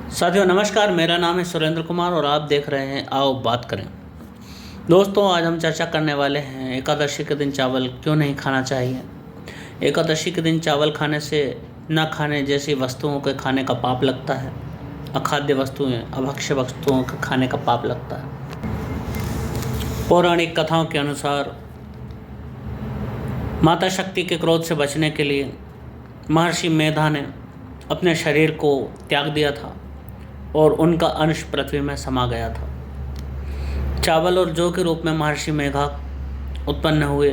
साथियों नमस्कार, मेरा नाम है सुरेंद्र कुमार और आप देख रहे हैं आओ बात करें। दोस्तों, आज हम चर्चा करने वाले हैं एकादशी के दिन चावल क्यों नहीं खाना चाहिए। एकादशी के दिन चावल खाने से न खाने जैसी वस्तुओं के खाने का पाप लगता है। अखाद्य वस्तुएं, अभक्ष्य वस्तुओं के खाने का पाप लगता है। पौराणिक कथाओं के अनुसार माता शक्ति के क्रोध से बचने के लिए महर्षि मेधा ने अपने शरीर को त्याग दिया था और उनका अंश पृथ्वी में समा गया था। चावल और जौ के रूप में महर्षि मेधा उत्पन्न हुए,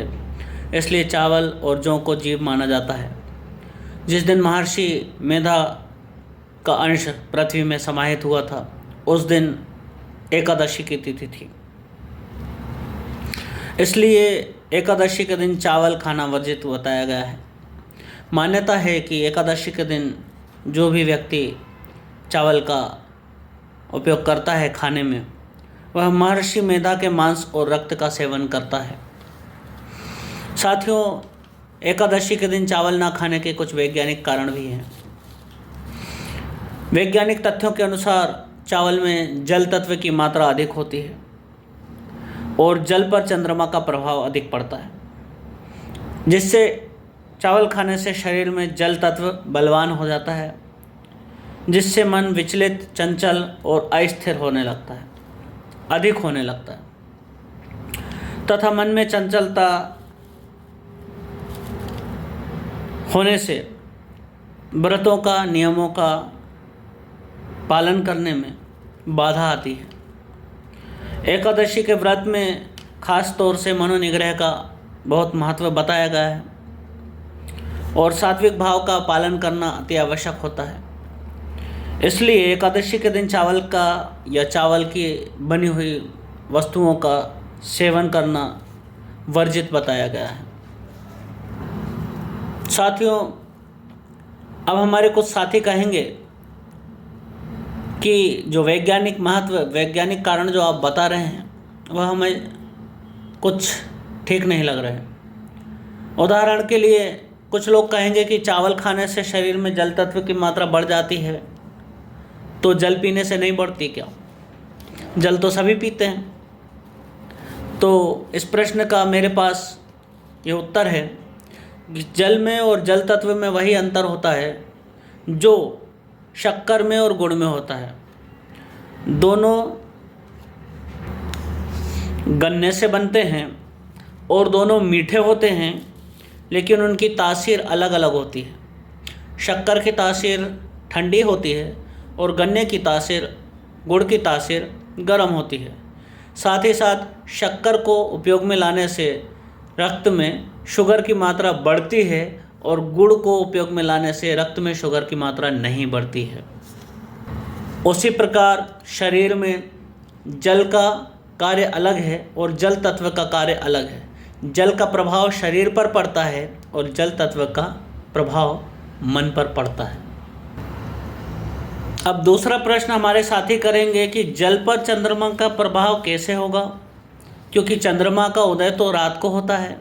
इसलिए चावल और जौ को जीव माना जाता है। जिस दिन महर्षि मेधा का अंश पृथ्वी में समाहित हुआ था, उस दिन एकादशी की तिथि थी। इसलिए एकादशी के दिन चावल खाना वर्जित बताया गया है। मान्यता है कि एकादशी के दिन जो भी व्यक्ति चावल का उपयोग करता है खाने में, वह महर्षि मेधा के मांस और रक्त का सेवन करता है। साथियों, एकादशी के दिन चावल ना खाने के कुछ वैज्ञानिक कारण भी हैं। वैज्ञानिक तथ्यों के अनुसार चावल में जल तत्व की मात्रा अधिक होती है और जल पर चंद्रमा का प्रभाव अधिक पड़ता है, जिससे चावल खाने से शरीर में जल तत्व बलवान हो जाता है, जिससे मन विचलित, चंचल और अस्थिर होने लगता है, अधिक होने लगता है तथा मन में चंचलता होने से व्रतों का, नियमों का पालन करने में बाधा आती है। एकादशी के व्रत में खास तौर से मनोनिग्रह का बहुत महत्व बताया गया है और सात्विक भाव का पालन करना अति आवश्यक होता है। इसलिए एकादशी के दिन चावल का या चावल की बनी हुई वस्तुओं का सेवन करना वर्जित बताया गया है। साथियों, अब हमारे कुछ साथी कहेंगे कि जो वैज्ञानिक महत्व, वैज्ञानिक कारण जो आप बता रहे हैं, वह हमें कुछ ठीक नहीं लग रहे हैं। उदाहरण के लिए कुछ लोग कहेंगे कि चावल खाने से शरीर में जल तत्व की मात्रा बढ़ जाती है, तो जल पीने से नहीं बढ़ती क्या? जल तो सभी पीते हैं। तो इस प्रश्न का मेरे पास ये उत्तर है कि जल में और जल तत्व में वही अंतर होता है जो शक्कर में और गुड़ में होता है। दोनों गन्ने से बनते हैं और दोनों मीठे होते हैं, लेकिन उनकी तासीर अलग अलग होती है। शक्कर की तासीर ठंडी होती है और गन्ने की तासीर, गुड़ की तासीर गर्म होती है। साथ ही साथ शक्कर को उपयोग में लाने से रक्त में शुगर की मात्रा बढ़ती है और गुड़ को उपयोग में लाने से रक्त में शुगर की मात्रा नहीं बढ़ती है। उसी प्रकार शरीर में जल का कार्य अलग है और जल तत्व का कार्य अलग है। जल का प्रभाव शरीर पर पड़ता है और जल तत्व का प्रभाव मन पर पड़ता है। अब दूसरा प्रश्न हमारे साथी करेंगे कि जल पर चंद्रमा का प्रभाव कैसे होगा, क्योंकि चंद्रमा का उदय तो रात को होता है,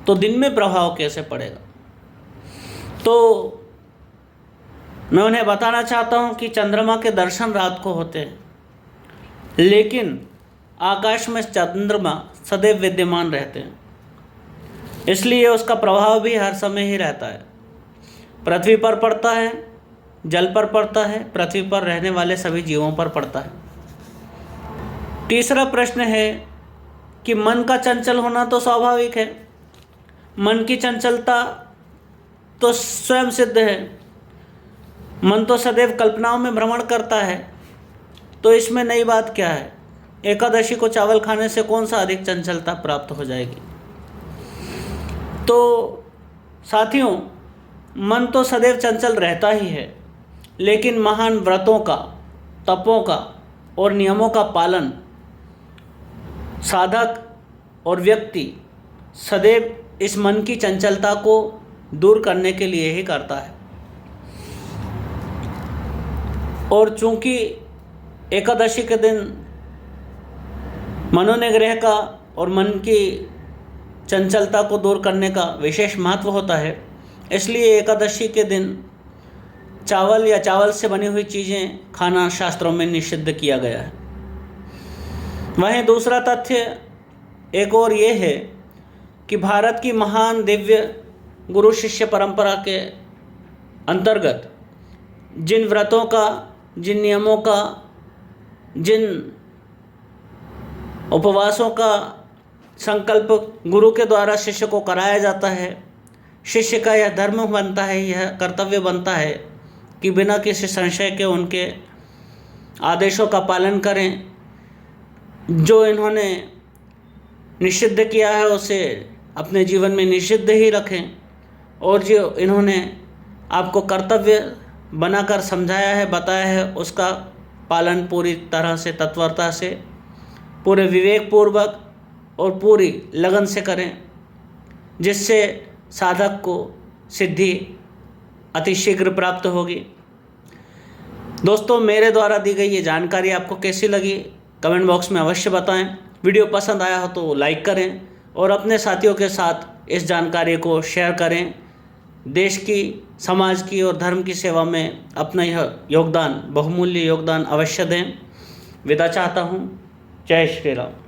तो दिन में प्रभाव कैसे पड़ेगा। तो मैं उन्हें बताना चाहता हूं कि चंद्रमा के दर्शन रात को होते हैं, लेकिन आकाश में चंद्रमा सदैव विद्यमान रहते हैं, इसलिए उसका प्रभाव भी हर समय ही रहता है। पृथ्वी पर पड़ता है, जल पर पड़ता है, पृथ्वी पर रहने वाले सभी जीवों पर पड़ता है। तीसरा प्रश्न है कि मन का चंचल होना तो स्वाभाविक है। मन की चंचलता तो स्वयं सिद्ध है। मन तो सदैव कल्पनाओं में भ्रमण करता है, तो इसमें नई बात क्या है। एकादशी को चावल खाने से कौन सा अधिक चंचलता प्राप्त हो जाएगी। तो साथियों, मन तो सदैव चंचल रहता ही है, लेकिन महान व्रतों का, तपों का और नियमों का पालन साधक और व्यक्ति सदैव इस मन की चंचलता को दूर करने के लिए ही करता है। और चूंकि एकादशी के दिन मनोनिग्रह का और मन की चंचलता को दूर करने का विशेष महत्व होता है, इसलिए एकादशी के दिन चावल या चावल से बनी हुई चीज़ें खाना शास्त्रों में निषिद्ध किया गया है। वहीं दूसरा तथ्य एक और ये है कि भारत की महान दिव्य गुरु शिष्य परंपरा के अंतर्गत जिन व्रतों का, जिन नियमों का, जिन उपवासों का संकल्प गुरु के द्वारा शिष्य को कराया जाता है, शिष्य का यह धर्म बनता है, यह कर्तव्य बनता है कि बिना किसी संशय के उनके आदेशों का पालन करें। जो इन्होंने निषिद्ध किया है उसे अपने जीवन में निषिद्ध ही रखें, और जो इन्होंने आपको कर्तव्य बनाकर समझाया है, बताया है, उसका पालन पूरी तरह से, तत्परता से, पूरे विवेकपूर्वक और पूरी लगन से करें, जिससे साधक को सिद्धि अतिशीघ्र प्राप्त होगी। दोस्तों, मेरे द्वारा दी गई ये जानकारी आपको कैसी लगी कमेंट बॉक्स में अवश्य बताएं। वीडियो पसंद आया हो तो लाइक करें और अपने साथियों के साथ इस जानकारी को शेयर करें। देश की, समाज की और धर्म की सेवा में अपना यह योगदान, बहुमूल्य योगदान अवश्य दें। विदा चाहता हूँ। जय श्री राम।